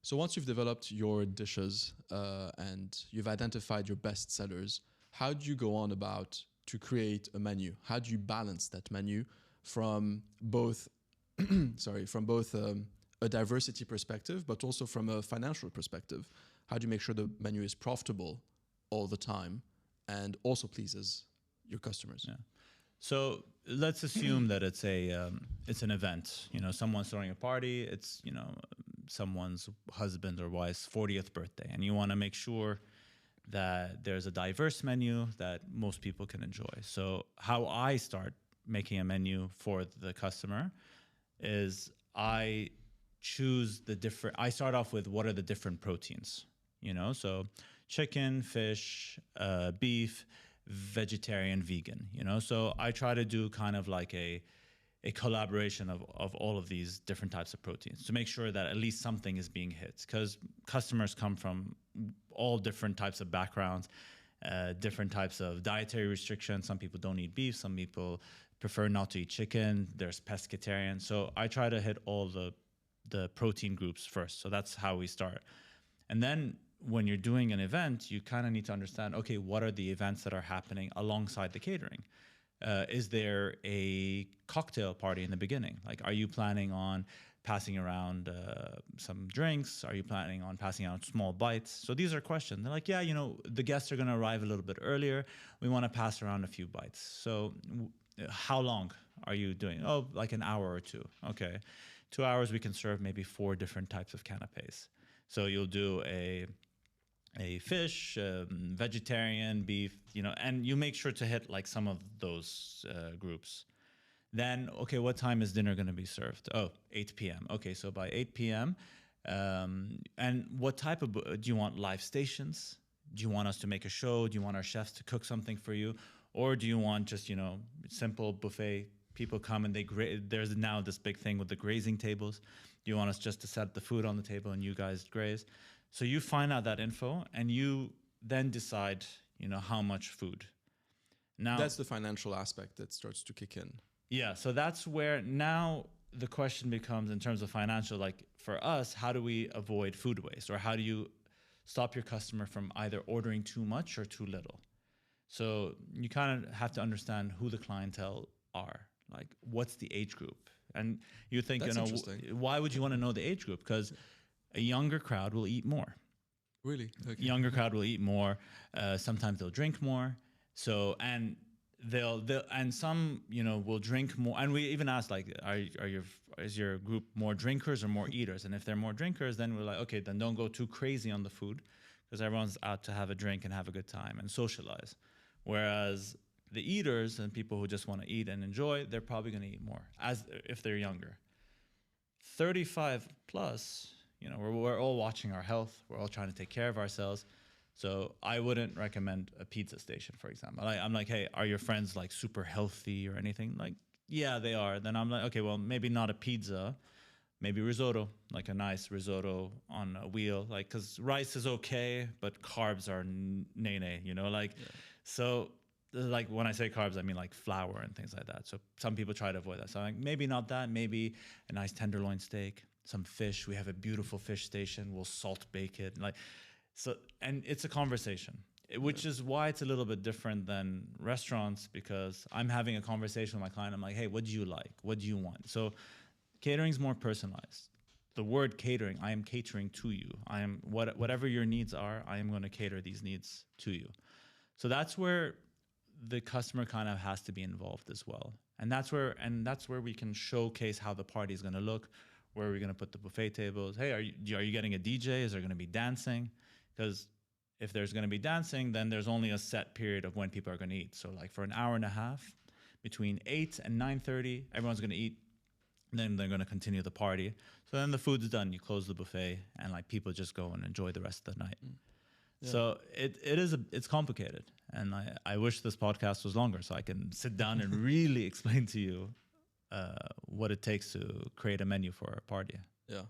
So once you've developed your dishes and you've identified your best sellers, how do you go on about to create a menu? How do you balance that menu from both, a diversity perspective, but also from a financial perspective? How do you make sure the menu is profitable all the time and also pleases your customers? Yeah. So let's assume that it's an event. You know, someone's throwing a party. It's, you know, someone's husband or wife's 40th birthday, and you want to make sure that there's a diverse menu that most people can enjoy. So how I start making a menu for the customer is I start off with what are the different proteins, you know, so chicken, fish, beef, vegetarian, vegan, you know, so I try to do kind of like a collaboration of all of these different types of proteins to make sure that at least something is being hit, because customers come from all different types of backgrounds, different types of dietary restrictions. Some people don't eat beef, some people prefer not to eat chicken, there's pescatarian. So I try to hit all the protein groups first. So that's how we start. And then when you're doing an event, you kind of need to understand, okay, what are the events that are happening alongside the catering? Is there a cocktail party in the beginning? Like, are you planning on passing around some drinks? Are you planning on passing out small bites? So these are questions. They're like, yeah, you know, the guests are going to arrive a little bit earlier. We want to pass around a few bites. So how long are you doing? Oh, like an hour or two. Okay. 2 hours, we can serve maybe 4 different types of canapes. So you'll do a fish, vegetarian, beef, you know, and you make sure to hit like some of those groups. Then, okay, what time is dinner going to be served? Oh, 8 p.m. Okay, so by 8 p.m. And what type of, do you want live stations? Do you want us to make a show? Do you want our chefs to cook something for you? Or do you want just, you know, simple buffet? People come and there's now this big thing with the grazing tables. Do you want us just to set the food on the table and you guys graze? So you find out that info and you then decide, you know, how much food. Now that's the financial aspect that starts to kick in. Yeah, so that's where now the question becomes, in terms of financial, like for us, how do we avoid food waste, or how do you stop your customer from either ordering too much or too little? So you kind of have to understand who the clientele are. Like, what's the age group? And you think, that's, you know, why would you want to know the age group? Because a younger crowd will eat more. Really? Okay. Younger crowd will eat more. Sometimes they'll drink more. So, and they'll and some, you know, will drink more. And we even ask, like, is your group more drinkers or more eaters? And if they're more drinkers, then we're like, okay, then don't go too crazy on the food, because everyone's out to have a drink and have a good time and socialize. Whereas the eaters and people who just want to eat and enjoy, they're probably going to eat more, as if they're younger. 35 plus, you know, we're all watching our health. We're all trying to take care of ourselves. So I wouldn't recommend a pizza station, for example. I'm like, hey, are your friends like super healthy or anything? Like, yeah, they are. Then I'm like, okay, well, maybe not a pizza, maybe risotto, like a nice risotto on a wheel. Like, because rice is okay, but carbs are nay, you know, like, yeah. So like when I say carbs, I mean like flour and things like that. So some people try to avoid that. So I'm like, maybe not that, maybe a nice tenderloin steak, some fish. We have a beautiful fish station. We'll salt bake it. Like, so, and it's a conversation, which is why it's a little bit different than restaurants, because I'm having a conversation with my client. I'm like, hey, what do you like? What do you want? So catering is more personalized. The word catering, I am catering to you. I am whatever your needs are, I am going to cater these needs to you. So that's where the customer kind of has to be involved as well. And that's where we can showcase how the party is going to look. Where are we going to put the buffet tables? Hey, are you getting a DJ? Is there going to be dancing? Because if there's going to be dancing, then there's only a set period of when people are going to eat. So like for an hour and a half, between 8 and 9:30, everyone's going to eat. Then they're going to continue the party. So then the food's done. You close the buffet, and like people just go and enjoy the rest of the night. Yeah. So it's complicated, and I wish this podcast was longer so I can sit down and really explain to you what it takes to create a menu for a party. Yeah.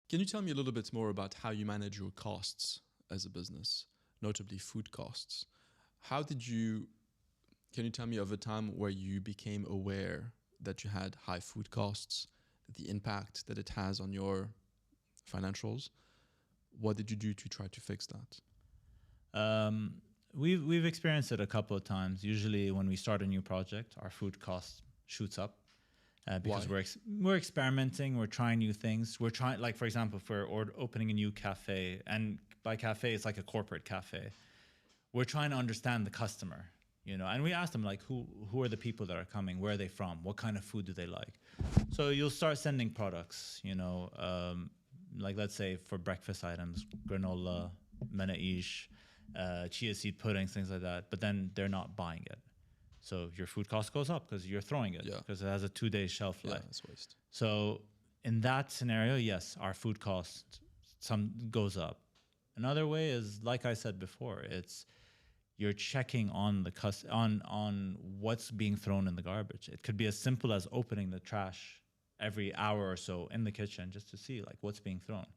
Can you tell me a little bit more about how you manage your costs as a business, notably food costs? How did you, can you tell me of a time where you became aware that you had high food costs, the impact that it has on your financials? What did you do to try to fix that? We've experienced it a couple of times. Usually when we start a new project, our food cost shoots up. Because we're experimenting, we're trying new things. We're trying, like for example, if we're opening a new cafe, and by cafe it's like a corporate cafe. We're trying to understand the customer, and we ask them like who are the people that are coming, where are they from, what kind of food do they like. So you'll start sending products, like let's say for breakfast items, granola, menaish, chia seed puddings, things like that. But then they're not buying it. So your food cost goes up because you're throwing it, because it has a 2-day shelf life. Yeah, it's waste. So in that scenario, yes, our food cost goes up. Another way is, like I said before, it's you're checking on the on what's being thrown in the garbage. It could be as simple as opening the trash every hour or so in the kitchen just to see like what's being thrown.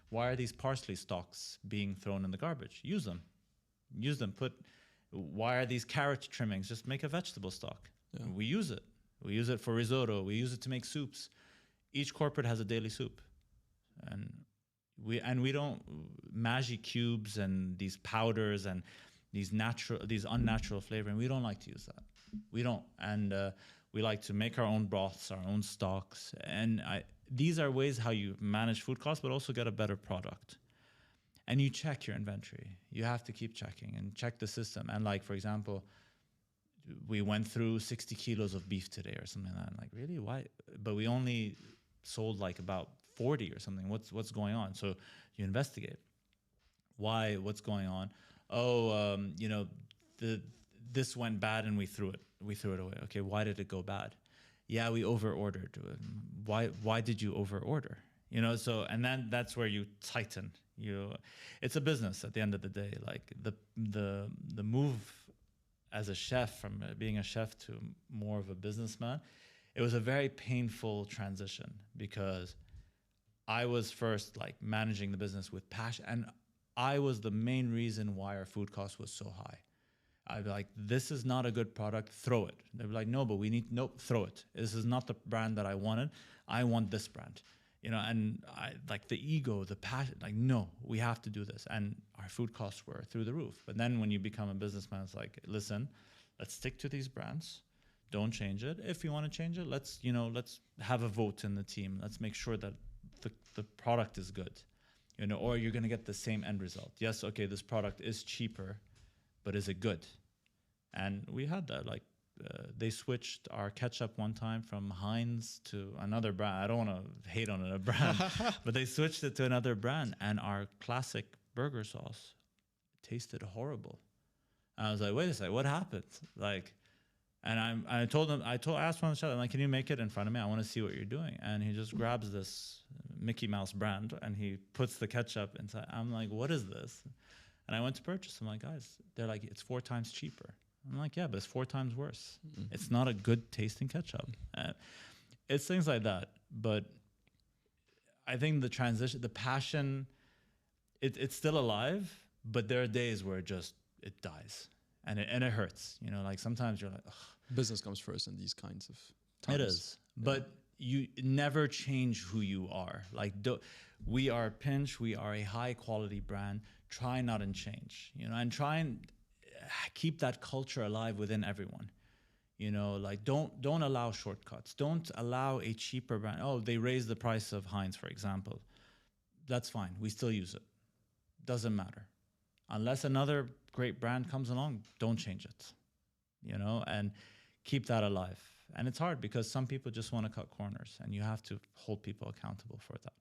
Why are these parsley stalks being thrown in the garbage? Use them. Why are these carrot trimmings? Just make a vegetable stock. Yeah. We use it. We use it for risotto. We use it to make soups. Each corporate has a daily soup. And we don't Maggi cubes and these powders and these unnatural flavoring. We don't like to use that. We don't. And we like to make our own broths, our own stocks. And these are ways how you manage food costs, but also get a better product. And you check your inventory. You have to keep checking and check the system. And like, for example, we went through 60 kilos of beef today or something like that. I'm like, really? Why? But we only sold like about 40 or something. What's going on? So you investigate. Why? What's going on? Oh, this went bad and we threw it away. Okay, why did it go bad? Yeah, we over-ordered. Why did you over-order? So, and then that's where you tighten. It's a business at the end of the day. Like the move as a chef from being a chef to more of a businessman, it was a very painful transition because I was first like managing the business with passion, and I was the main reason why our food cost was so high. I'd be like, this is not a good product, throw it. They'd be like, no, but throw it. This is not the brand that I wanted. I want this brand. And I like the ego, the passion, like, no, we have to do this. And our food costs were through the roof. But then when you become a businessman, it's like, listen, let's stick to these brands. Don't change it. If you want to change it, let's have a vote in the team. Let's make sure that the product is good, or you're going to get the same end result. Yes, okay, this product is cheaper, but is it good? And we had that, like, they switched our ketchup one time from Heinz to another brand. I don't want to hate on a brand, but they switched it to another brand, and our classic burger sauce tasted horrible. And I was like, wait a second, what happened? Like, and I asked one of the chefs, I'm like, can you make it in front of me? I want to see what you're doing. And he just grabs this Mickey Mouse brand and he puts the ketchup inside. I'm like, what is this? And I went to purchase. I'm like, guys, they're like, it's 4 times cheaper. I'm like, yeah, but it's 4 times worse. Mm-hmm. It's not a good tasting ketchup. It's things like that. But I think the transition, the passion, it's still alive, but there are days where it dies. And it hurts, like sometimes you're like, ugh. Business comes first in these kinds of times. It is, but you never change who you are. Like, we are Pinch, we are a high quality brand. Try not and change, and try and keep that culture alive within everyone. Like don't allow shortcuts. Don't allow a cheaper brand. Oh, they raised the price of Heinz, for example. That's fine. We still use it. Doesn't matter. Unless another great brand comes along, don't change it, and keep that alive. And it's hard because some people just want to cut corners, and you have to hold people accountable for that.